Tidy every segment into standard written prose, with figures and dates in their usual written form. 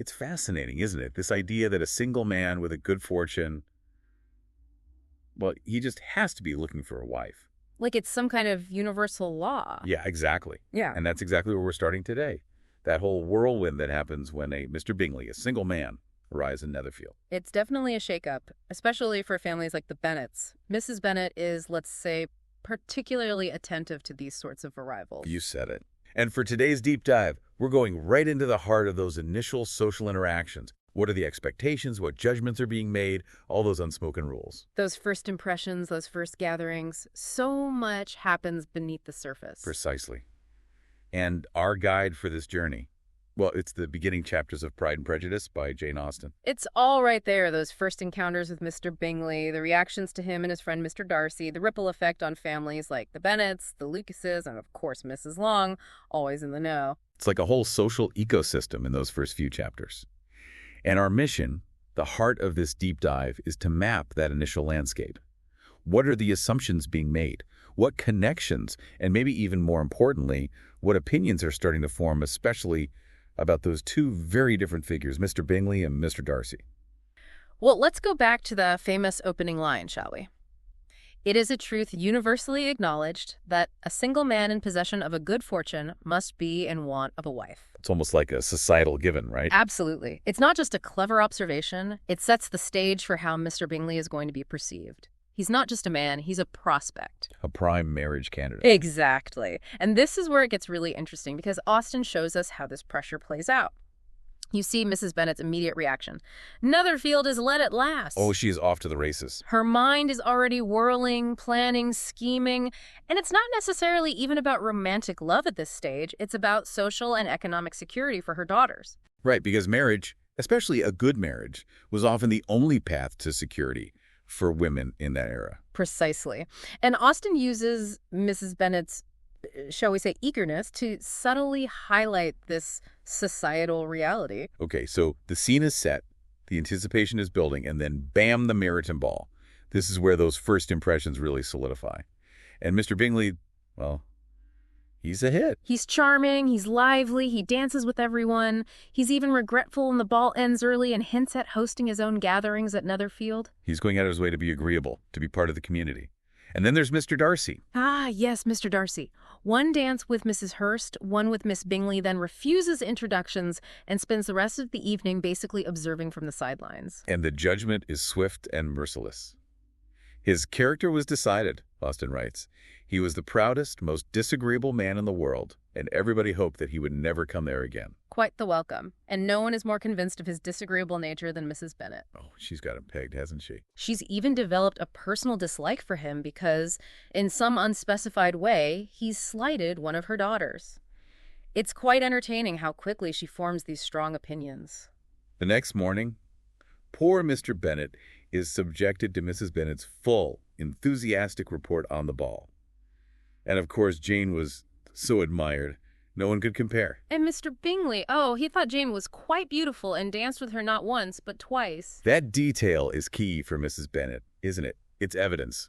It's fascinating, isn't it? This idea that a single man with a good fortune, well, he just has to be looking for a wife. Like it's some kind of universal law. Yeah, exactly. Yeah. And that's exactly where we're starting today. That whole whirlwind that happens when a Mr. Bingley, a single man, arrives in Netherfield. It's definitely a shakeup, especially for families like the Bennets. Mrs. Bennet is, let's say, particularly attentive to these sorts of arrivals. You said it. And for today's deep dive, we're going right into the heart of those initial social interactions. What are the expectations? What judgments are being made? All those unspoken rules. Those first impressions, those first gatherings, so much happens beneath the surface. Precisely. And our guide for this journey, well, it's the beginning chapters of Pride and Prejudice by Jane Austen. It's all right there, those first encounters with Mr. Bingley, the reactions to him and his friend Mr. Darcy, the ripple effect on families like the Bennets, the Lucases, and of course Mrs. Long, always in the know. It's like a whole social ecosystem in those first few chapters. And our mission, the heart of this deep dive, is to map that initial landscape. What are the assumptions being made? What connections, and maybe even more importantly, what opinions are starting to form, especially about those two very different figures, Mr. Bingley and Mr. Darcy? Well, let's go back to the famous opening line, shall we? It is a truth universally acknowledged that a single man in possession of a good fortune must be in want of a wife. It's almost like a societal given, right? Absolutely. It's not just a clever observation. It sets the stage for how Mr. Bingley is going to be perceived. He's not just a man, he's a prospect. A prime marriage candidate. Exactly. And this is where it gets really interesting because Austen shows us how this pressure plays out. You see Mrs. Bennet's immediate reaction. Netherfield is led at last. Oh, she is off to the races. Her mind is already whirling, planning, scheming, and it's not necessarily even about romantic love at this stage. It's about social and economic security for her daughters. Right, because marriage, especially a good marriage, was often the only path to security for women in that era. Precisely. And Austen uses Mrs. Bennet's, shall we say, eagerness to subtly highlight this societal reality. Okay, so the scene is set, the anticipation is building, and then bam, the Meryton ball. This is where those first impressions really solidify. And Mr. Bingley, well, he's a hit. He's charming, he's lively, he dances with everyone. He's even regretful when the ball ends early and hints at hosting his own gatherings at Netherfield. He's going out of his way to be agreeable, to be part of the community. And then there's Mr. Darcy. Ah, yes, Mr. Darcy. One dance with Mrs. Hurst, one with Miss Bingley, then refuses introductions and spends the rest of the evening basically observing from the sidelines. And the judgment is swift and merciless. His character was decided, Austen writes. He was the proudest, most disagreeable man in the world, and everybody hoped that he would never come there again. Quite the welcome. And no one is more convinced of his disagreeable nature than Mrs. Bennet. Oh, she's got him pegged, hasn't she? She's even developed a personal dislike for him because, in some unspecified way, he's slighted one of her daughters. It's quite entertaining how quickly she forms these strong opinions. The next morning, poor Mr. Bennet is subjected to Mrs. Bennet's full, enthusiastic report on the ball. And of course, Jane was so admired, no one could compare. And Mr. Bingley, oh, he thought Jane was quite beautiful and danced with her not once, but twice. That detail is key for Mrs. Bennet, isn't it? It's evidence.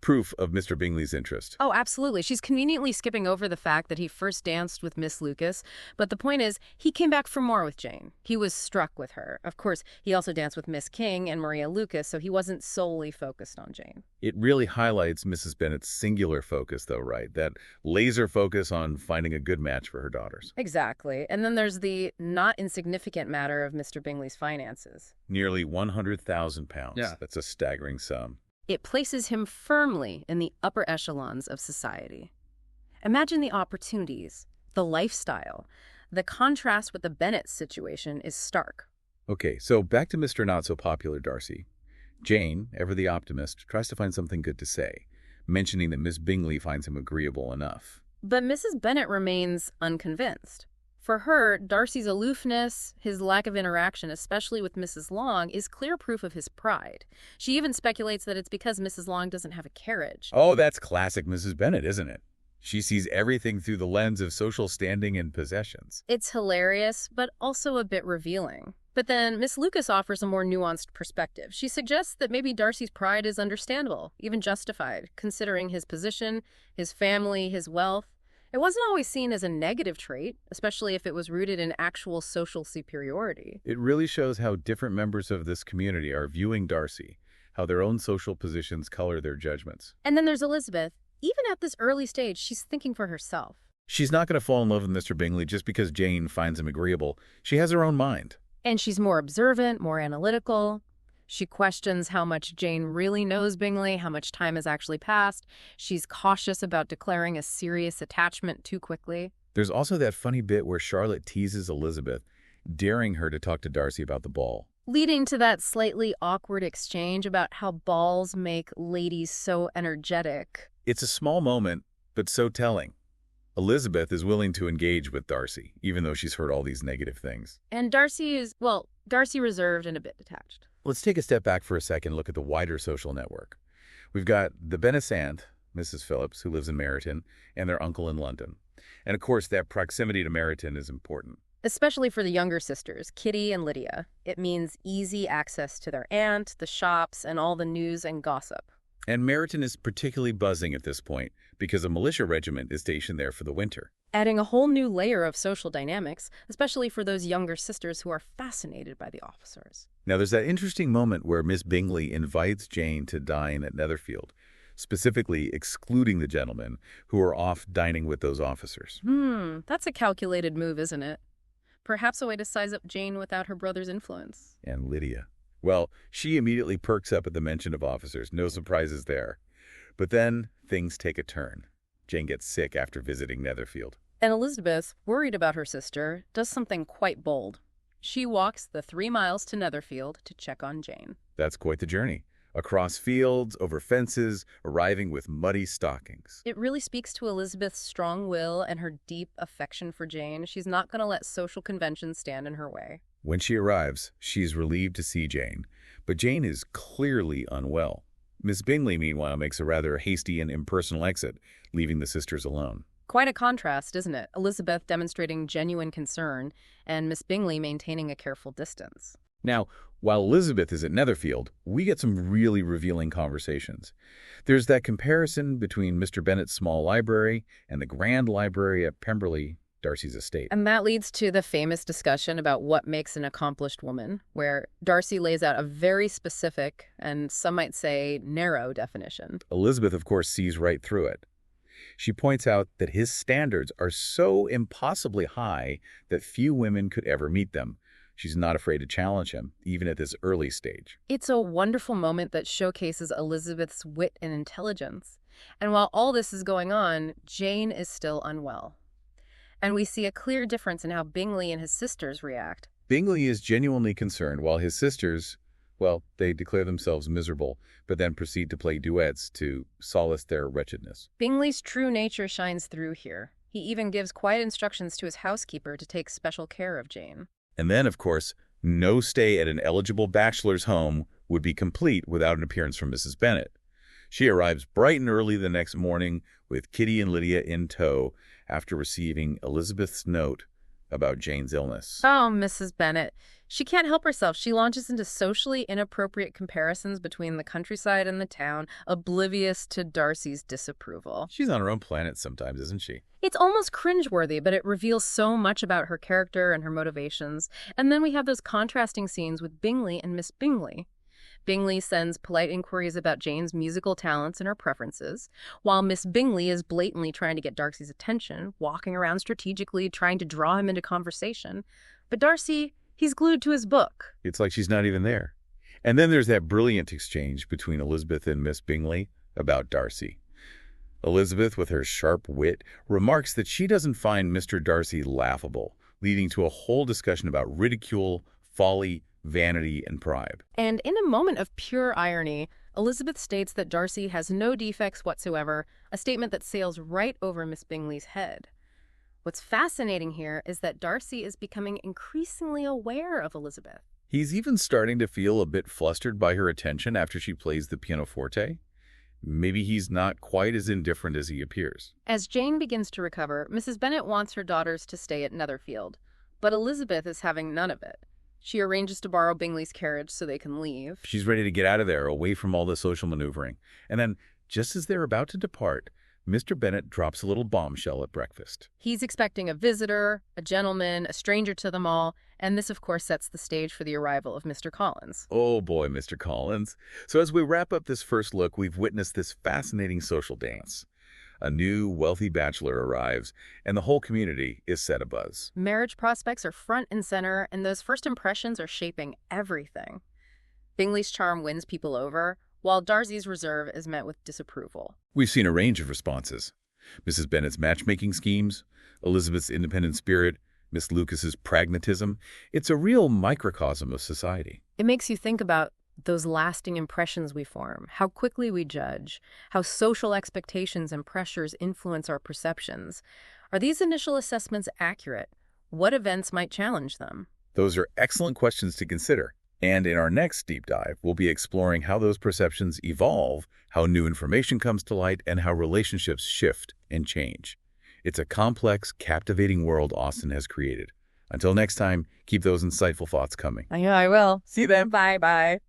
Proof of Mr. Bingley's interest. Oh, absolutely. She's conveniently skipping over the fact that he first danced with Miss Lucas, but the point is, he came back for more with Jane. He was struck with her. Of course, he also danced with Miss King and Maria Lucas, so he wasn't solely focused on Jane. It really highlights Mrs. Bennet's singular focus, though, right? That laser focus on finding a good match for her daughters. Exactly. And then there's the not insignificant matter of Mr. Bingley's finances. Nearly £100,000. Yeah. That's a staggering sum. It places him firmly in the upper echelons of society. Imagine the opportunities, the lifestyle. The contrast with the Bennet situation is stark. Okay, so back to Mr. Not-So-Popular Darcy. Jane, ever the optimist, tries to find something good to say, mentioning that Miss Bingley finds him agreeable enough. But Mrs. Bennet remains unconvinced. For her, Darcy's aloofness, his lack of interaction, especially with Mrs. Long, is clear proof of his pride. She even speculates that it's because Mrs. Long doesn't have a carriage. Oh, that's classic Mrs. Bennet, isn't it? She sees everything through the lens of social standing and possessions. It's hilarious, but also a bit revealing. But then Miss Lucas offers a more nuanced perspective. She suggests that maybe Darcy's pride is understandable, even justified, considering his position, his family, his wealth. It wasn't always seen as a negative trait, especially if it was rooted in actual social superiority. It really shows how different members of this community are viewing Darcy, how their own social positions color their judgments. And then there's Elizabeth. Even at this early stage, she's thinking for herself. She's not going to fall in love with Mr. Bingley just because Jane finds him agreeable. She has her own mind. And she's more observant, more analytical. She questions how much Jane really knows Bingley, how much time has actually passed. She's cautious about declaring a serious attachment too quickly. There's also that funny bit where Charlotte teases Elizabeth, daring her to talk to Darcy about the ball. Leading to that slightly awkward exchange about how balls make ladies so energetic. It's a small moment, but so telling. Elizabeth is willing to engage with Darcy, even though she's heard all these negative things. And Darcy is, well, Darcy reserved and a bit detached. Let's take a step back for a second and look at the wider social network. We've got the Bennet's aunt, Mrs. Phillips, who lives in Meryton, and their uncle in London. And of course, that proximity to Meryton is important. Especially for the younger sisters, Kitty and Lydia. It means easy access to their aunt, the shops, and all the news and gossip. And Meryton is particularly buzzing at this point because a militia regiment is stationed there for the winter. Adding a whole new layer of social dynamics, especially for those younger sisters who are fascinated by the officers. Now, there's that interesting moment where Miss Bingley invites Jane to dine at Netherfield, specifically excluding the gentlemen who are off dining with those officers. That's a calculated move, isn't it? Perhaps a way to size up Jane without her brother's influence. And Lydia. Well, she immediately perks up at the mention of officers. No surprises there. But then things take a turn. Jane gets sick after visiting Netherfield. And Elizabeth, worried about her sister, does something quite bold. She walks the 3 miles to Netherfield to check on Jane. That's quite the journey. Across fields, over fences, arriving with muddy stockings. It really speaks to Elizabeth's strong will and her deep affection for Jane. She's not going to let social conventions stand in her way. When she arrives, she's relieved to see Jane, but Jane is clearly unwell. Miss Bingley, meanwhile, makes a rather hasty and impersonal exit, leaving the sisters alone. Quite a contrast, isn't it? Elizabeth demonstrating genuine concern and Miss Bingley maintaining a careful distance. Now, while Elizabeth is at Netherfield, we get some really revealing conversations. There's that comparison between Mr. Bennet's small library and the grand library at Pemberley, Darcy's estate. And that leads to the famous discussion about what makes an accomplished woman, where Darcy lays out a very specific, and some might say narrow, definition. Elizabeth, of course, sees right through it. She points out that his standards are so impossibly high that few women could ever meet them. She's not afraid to challenge him, even at this early stage. It's a wonderful moment that showcases Elizabeth's wit and intelligence. And while all this is going on, Jane is still unwell. And we see a clear difference in how Bingley and his sisters react. Bingley is genuinely concerned, while his sisters, well, they declare themselves miserable, but then proceed to play duets to solace their wretchedness. Bingley's true nature shines through here. He even gives quiet instructions to his housekeeper to take special care of Jane. And then, of course, no stay at an eligible bachelor's home would be complete without an appearance from Mrs. Bennet. She arrives bright and early the next morning with Kitty and Lydia in tow after receiving Elizabeth's note about Jane's illness. Oh, Mrs. Bennet. She can't help herself. She launches into socially inappropriate comparisons between the countryside and the town, oblivious to Darcy's disapproval. She's on her own planet sometimes, isn't she? It's almost cringeworthy, but it reveals so much about her character and her motivations. And then we have those contrasting scenes with Bingley and Miss Bingley. Bingley sends polite inquiries about Jane's musical talents and her preferences, while Miss Bingley is blatantly trying to get Darcy's attention, walking around strategically, trying to draw him into conversation. But Darcy, he's glued to his book. It's like she's not even there. And then there's that brilliant exchange between Elizabeth and Miss Bingley about Darcy. Elizabeth, with her sharp wit, remarks that she doesn't find Mr. Darcy laughable, leading to a whole discussion about ridicule, folly, vanity, and pride. And in a moment of pure irony, Elizabeth states that Darcy has no defects whatsoever, a statement that sails right over Miss Bingley's head. What's fascinating here is that Darcy is becoming increasingly aware of Elizabeth. He's even starting to feel a bit flustered by her attention after she plays the pianoforte. Maybe he's not quite as indifferent as he appears. As Jane begins to recover, Mrs. Bennet wants her daughters to stay at Netherfield, but Elizabeth is having none of it. She arranges to borrow Bingley's carriage so they can leave. She's ready to get out of there, away from all the social maneuvering. And then, just as they're about to depart, Mr. Bennet drops a little bombshell at breakfast. He's expecting a visitor, a gentleman, a stranger to them all, and this, of course, sets the stage for the arrival of Mr. Collins. Oh boy, Mr. Collins. So as we wrap up this first look, we've witnessed this fascinating social dance. A new, wealthy bachelor arrives, and the whole community is set abuzz. Marriage prospects are front and center, and those first impressions are shaping everything. Bingley's charm wins people over, while Darcy's reserve is met with disapproval. We've seen a range of responses. Mrs. Bennet's matchmaking schemes, Elizabeth's independent spirit, Miss Lucas's pragmatism. It's a real microcosm of society. It makes you think about those lasting impressions we form, how quickly we judge, how social expectations and pressures influence our perceptions. Are these initial assessments accurate? What events might challenge them? Those are excellent questions to consider. And in our next deep dive, we'll be exploring how those perceptions evolve, how new information comes to light, and how relationships shift and change. It's a complex, captivating world Austen has created. Until next time, keep those insightful thoughts coming. I know I will. See them. Bye-bye.